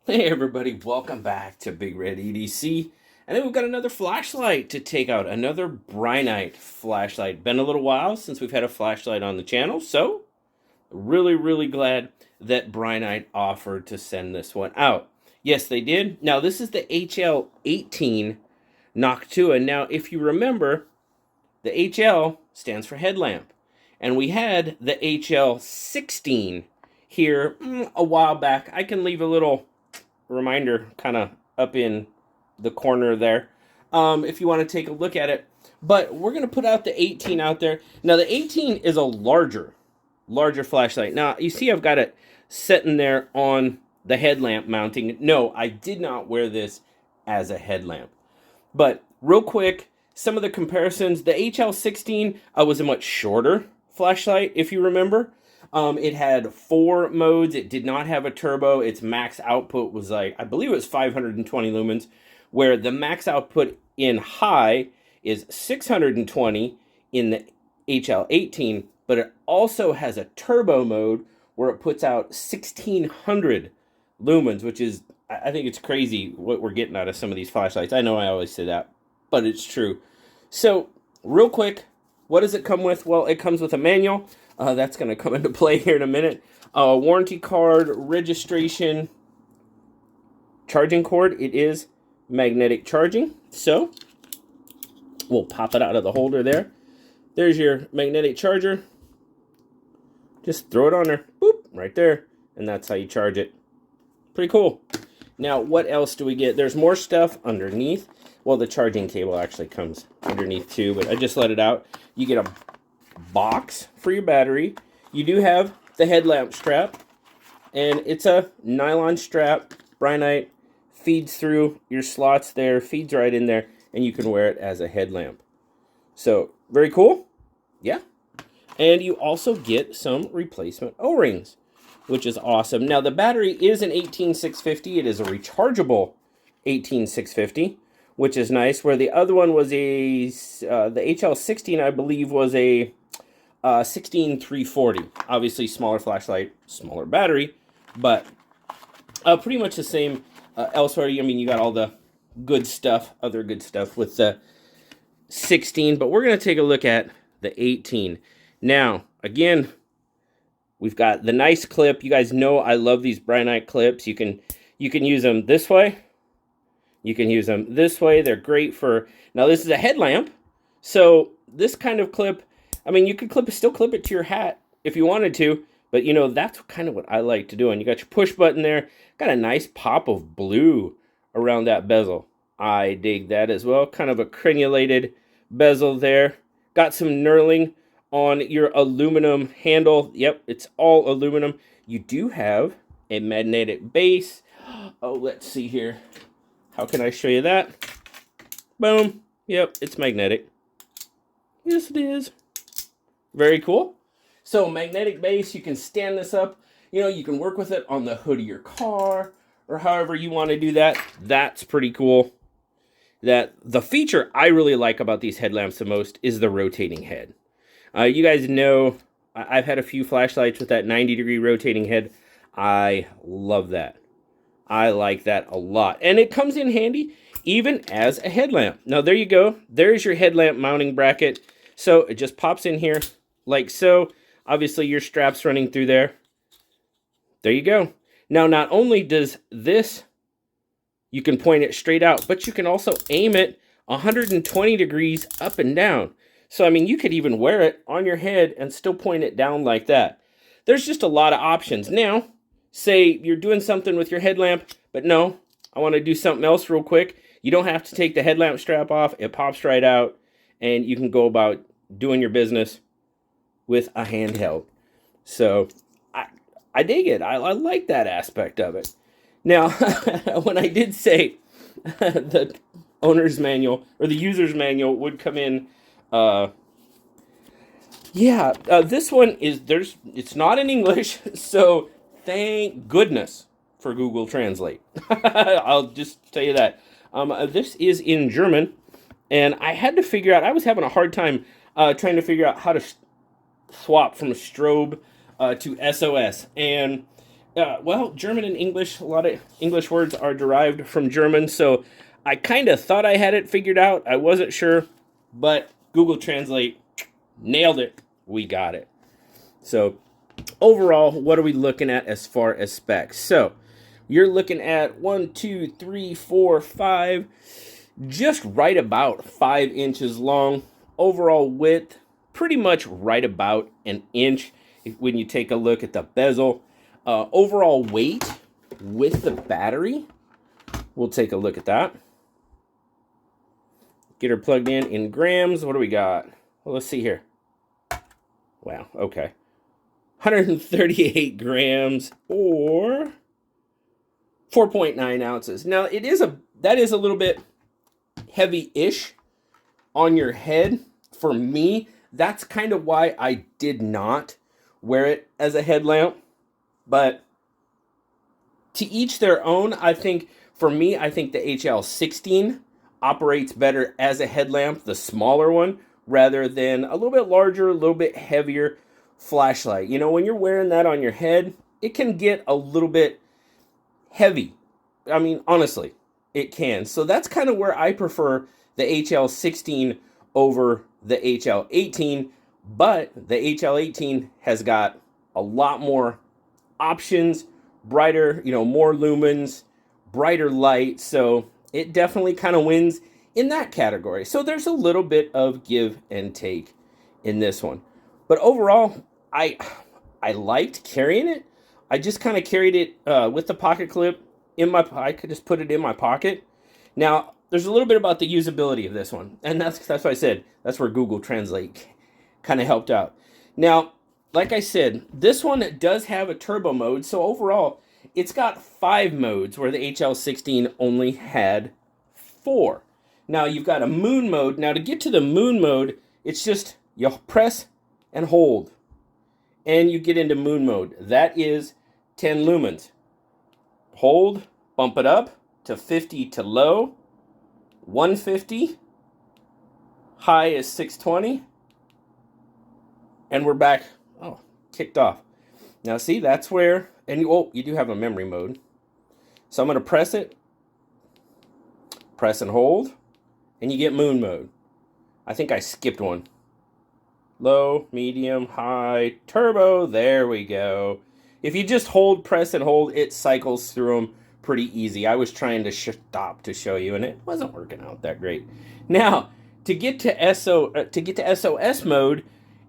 Hey everybody, welcome back to BigRedEDC. And then we've got another flashlight to take out, another Brinyte flashlight. Been a little while since we've had a flashlight on the channel, so really glad that Brinyte offered to send this one out. Yes, they did. Now this is the HL18 Noctua. Now if you remember, the HL stands for headlamp. And we had the HL16 here a while back. I can leave a little reminder kind of up in the corner there if you want to take a look at it. But we're going to put out the 18 out there. Now the 18 is a larger flashlight. Now you see I've got it sitting there on the headlamp mounting. No, I did not wear this as a headlamp. But real quick, some of the comparisons. The HL16 was a much shorter flashlight, if you remember. It had 4 modes. It did not have a turbo. Its max output was like, I believe it was 520 lumens, where the max output in high is 620 in the HL18, but it also has a turbo mode where it puts out 1600 lumens, which is, I think it's crazy what we're getting out of some of these flashlights. I know I always say that, but it's true. So, real quick, what does it come with? Well, it comes with a manual. That's going to come into play here in a minute. Warranty card, registration, charging cord. It is magnetic charging. So, we'll pop it out of the holder there. There's your magnetic charger. Just throw it on there. Boop, right there. And that's how you charge it. Pretty cool. Now, what else do we get? There's more stuff underneath. Well, the charging cable actually comes underneath too, but I just let it out. You get a box for your battery. You do have the headlamp strap, and it's a nylon strap. Brinyte feeds through your slots there, feeds right in there, and you can wear it as a headlamp. So, very cool. Yeah. And you also get some replacement O-rings, which is awesome. Now, the battery is an 18650. It is a rechargeable 18650, which is nice, where the other one was the HL16, I believe, was a 16340. Obviously, smaller flashlight, smaller battery, but pretty much the same elsewhere. I mean, you got all the good stuff, other good stuff with the 16, but we're going to take a look at the 18. Now, again, we've got the nice clip. You guys know I love these Brinyte clips. You can use them this way. You can use them this way. They're great for, now this is a headlamp, so this kind of clip, I mean, you could still clip it to your hat if you wanted to, but you know, that's kind of what I like to do. And you got your push button there, got a nice pop of blue around that bezel. I dig that as well. Kind of a crenulated bezel there. Got some knurling on your aluminum handle. Yep, it's all aluminum. You do have a magnetic base. Oh, let's see here. How can I show you that? Boom. Yep, it's magnetic. Yes, it is. Very cool. So, magnetic base, you can stand this up. You know, you can work with it on the hood of your car or however you want to do that. That's pretty cool. The feature I really like about these headlamps the most is the rotating head. You guys know I've had a few flashlights with that 90-degree rotating head. I love that. I like that a lot. And it comes in handy even as a headlamp. Now, there you go. There's your headlamp mounting bracket. So it just pops in here like so. Obviously, your strap's running through there. There you go. Now, not only does this, you can point it straight out, but you can also aim it 120 degrees up and down. So, I mean, you could even wear it on your head and still point it down like that. There's just a lot of options. Now, say you're doing something with your headlamp, but no, I want to do something else real quick. You don't have to take the headlamp strap off. It pops right out, and you can go about doing your business with a handheld. So, I dig it. I like that aspect of it. Now, when I did say the owner's manual, or the user's manual would come in, this one is, it's not in English, so thank goodness for Google Translate. I'll just tell you that. This is in German, and I had to figure out, I was having a hard time trying to figure out how to swap from strobe to SOS. And Well, German and English, a lot of English words are derived from German, so I kind of thought I had it figured out. I wasn't sure, but Google Translate nailed it. We got it. So overall, what are we looking at as far as specs? So you're looking at 1, 2, 3, 4, 5, just right about 5 inches long. Overall width, pretty much right about an inch when you take a look at the bezel. Overall weight with the battery, we'll take a look at that. Get her plugged in grams. What do we got? Well, let's see here. Wow, okay. 138 grams or 4.9 ounces. Now, that is a little bit heavy-ish on your head. For me, that's kind of why I did not wear it as a headlamp. But to each their own. I think, for me, I think the HL16 operates better as a headlamp, the smaller one, rather than a little bit larger, a little bit heavier flashlight. You know, when you're wearing that on your head, it can get a little bit heavy. I mean, honestly, it can. So that's kind of where I prefer the HL16 over the HL18. But the HL18 has got a lot more options, brighter, more lumens, brighter light. So it definitely kind of wins in that category. So there's a little bit of give and take in this one. But overall, I liked carrying it. I just kind of carried it with the pocket clip I could just put it in my pocket. Now, there's a little bit about the usability of this one. And that's why I said that's where Google Translate kind of helped out. Now, like I said, this one does have a turbo mode. So overall, it's got 5 modes where the HL16 only had 4. Now, you've got a moon mode. Now, to get to the moon mode, it's just you press and hold. And you get into moon mode. That is 10 lumens. Hold, bump it up to 50 to low, 150, high is 620, and we're back. Oh, kicked off. Now see, that's where, and you do have a memory mode. So I'm going to press it, press and hold, and you get moon mode. I think I skipped one. Low, medium, high, turbo, there we go. If you just hold, press, and hold, it cycles through them pretty easy. I was trying to stop to show you, and it wasn't working out that great. Now, to get to SOS mode,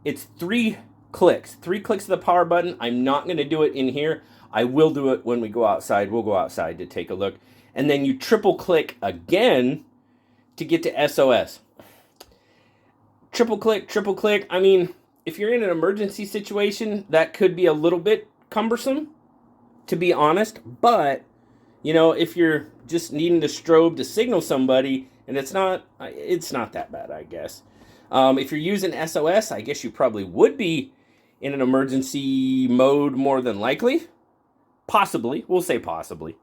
it's 3 clicks. 3 clicks of the power button. I'm not going to do it in here. I will do it when we go outside. We'll go outside to take a look. And then you triple click again to get to SOS. Triple click. I mean, if you're in an emergency situation, that could be a little bit cumbersome, to be honest. But, if you're just needing to strobe to signal somebody, and it's not that bad, I guess. If you're using SOS, I guess you probably would be in an emergency mode more than likely. Possibly. We'll say possibly.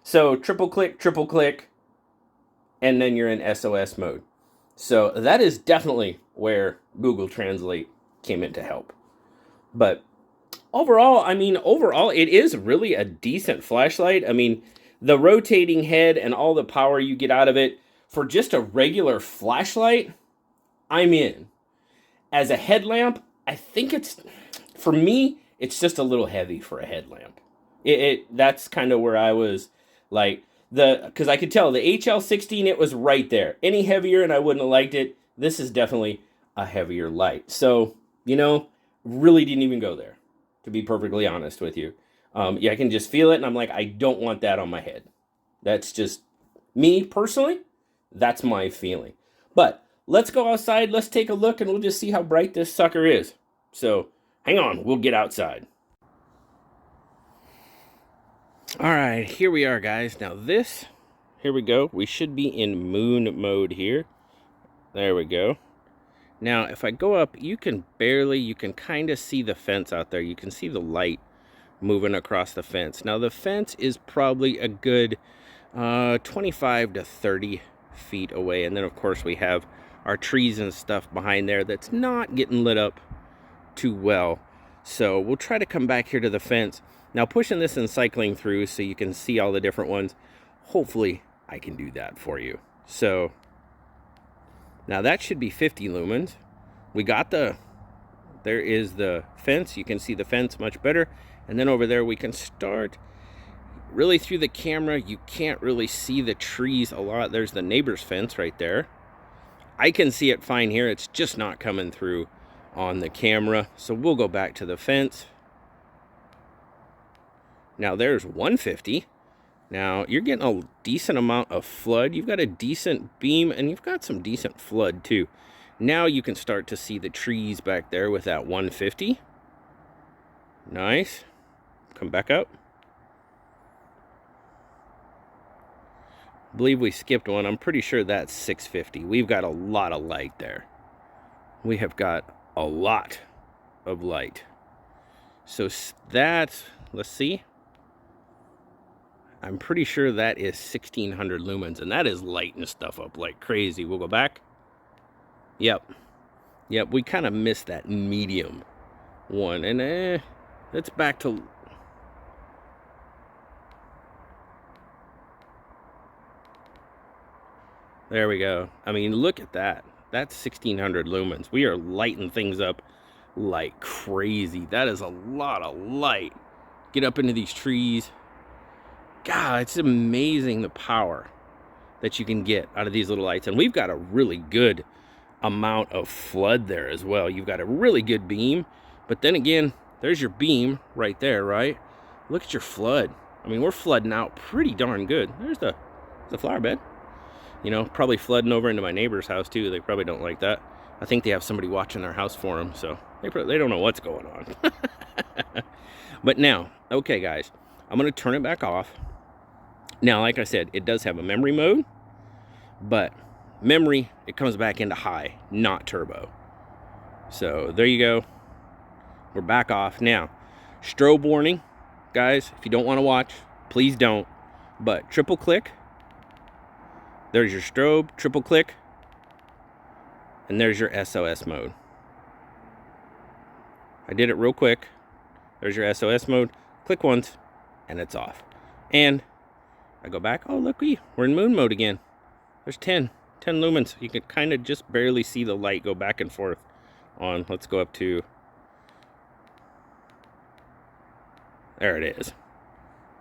So triple click, and then you're in SOS mode. So that is definitely where Google Translate came in to help. But overall, it is really a decent flashlight. I mean, the rotating head and all the power you get out of it for just a regular flashlight, I'm in. As a headlamp, I think for me, it's just a little heavy for a headlamp. That's kind of where I was like, because I could tell the HL16, it was right there. Any heavier and I wouldn't have liked it. This is definitely a heavier light. So, really didn't even go there, to be perfectly honest with you. I can just feel it, and I'm like, I don't want that on my head. That's just me personally. That's my feeling. But let's go outside. Let's take a look, and we'll just see how bright this sucker is. So hang on. We'll get outside. All right, here we are, guys. Now here we go. We should be in moon mode here. There we go. Now, if I go up, you can kind of see the fence out there. You can see the light moving across the fence. Now, the fence is probably a good 25 to 30 feet away. And then, of course, we have our trees and stuff behind there that's not getting lit up too well. So we'll try to come back here to the fence. Now pushing this and cycling through so you can see all the different ones. Hopefully I can do that for you. So now that should be 50 lumens. We got there is the fence. You can see the fence much better. And then over there we can start. Really through the camera, you can't really see the trees a lot. There's the neighbor's fence right there. I can see it fine here. It's just not coming through on the camera. So we'll go back to the fence. Now there's 150. Now you're getting a decent amount of flood. You've got a decent beam and you've got some decent flood too. Now you can start to see the trees back there with that 150. Nice. Come back up. I believe we skipped one. I'm pretty sure that's 650. We've got a lot of light there. We have got a lot of light. So that's, let's see. I'm pretty sure that is 1600 lumens, and that is lighting stuff up like crazy. We'll go back. Yep, we kind of missed that medium one, and it's back to... There we go. I mean, look at that. That's 1600 lumens. We are lighting things up like crazy. That is a lot of light. Get up into these trees. God, it's amazing the power that you can get out of these little lights. And we've got a really good amount of flood there as well. You've got a really good beam. But then again, there's your beam right there, right? Look at your flood. I mean, we're flooding out pretty darn good. There's the flower bed. You know, probably flooding over into my neighbor's house too. They probably don't like that. I think they have somebody watching their house for them, so they don't know what's going on. But now, okay guys, I'm going to turn it back off. Now, like I said, it does have a memory mode, but memory, it comes back into high, not turbo. So there you go. We're back off. Now, strobe warning, guys, if you don't want to watch, please don't. But triple click. There's your strobe, triple click, and there's your SOS mode. I did it real quick. There's your SOS mode. Click once, and it's off. And I go back. Oh, look, we're in moon mode again. There's 10 lumens. You can kind of just barely see the light go back and forth on. Let's go up to... There it is.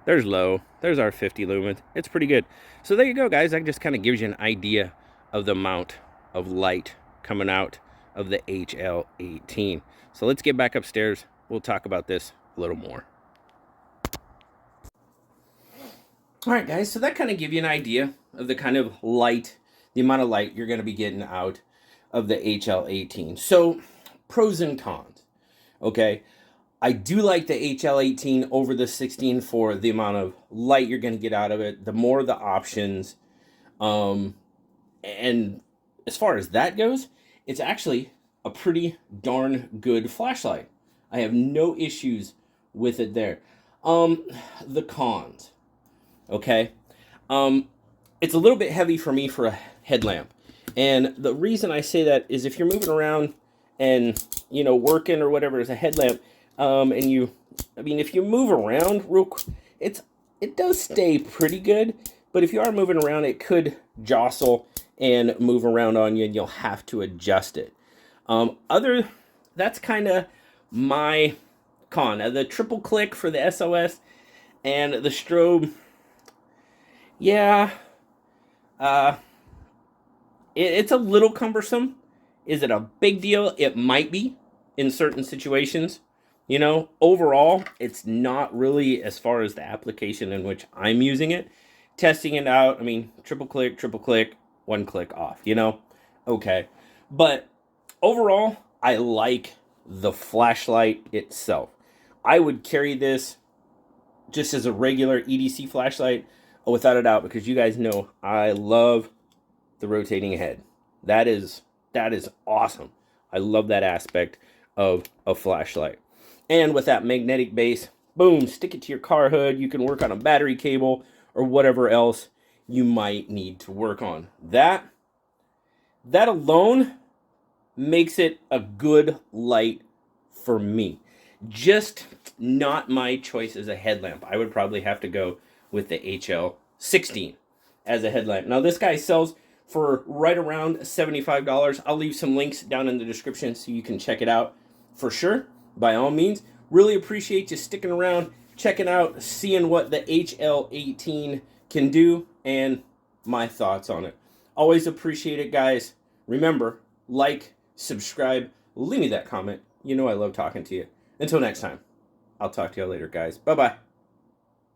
There's low. There's our 50 lumens. It's pretty good. So there you go, guys. That just kind of gives you an idea of the amount of light coming out of the HL18. So let's get back upstairs. We'll talk about this a little more. All right, guys. So that kind of gives you an idea of the kind of light, the amount of light you're going to be getting out of the HL18. So pros and cons. Okay. I do like the HL18 over the 16 for the amount of light you're going to get out of it, the more the options. And as far as that goes, it's actually a pretty darn good flashlight. I have no issues with it there. The cons, okay? It's a little bit heavy for me for a headlamp. And the reason I say that is if you're moving around and, you know, working or whatever as a headlamp, and if you move around it does stay pretty good, but if you are moving around, it could jostle and move around on you, and you'll have to adjust it. That's kind of my con. The triple click for the SOS and the strobe, yeah, it's a little cumbersome. Is it a big deal? It might be in certain situations. You know, overall, it's not really as far as the application in which I'm using it. Testing it out, I mean, triple click, one click off, you know? Okay. But overall, I like the flashlight itself. I would carry this just as a regular EDC flashlight, without a doubt, because you guys know I love the rotating head. That is awesome. I love that aspect of a flashlight. And with that magnetic base, boom, stick it to your car hood. You can work on a battery cable or whatever else you might need to work on. That alone makes it a good light for me. Just not my choice as a headlamp. I would probably have to go with the HL18 as a headlamp. Now this guy sells for right around $75. I'll leave some links down in the description so you can check it out for sure. By all means, really appreciate you sticking around, checking out, seeing what the HL18 can do, and my thoughts on it. Always appreciate it, guys. Remember, like, subscribe, leave me that comment. You know I love talking to you. Until next time, I'll talk to you later, guys. Bye-bye.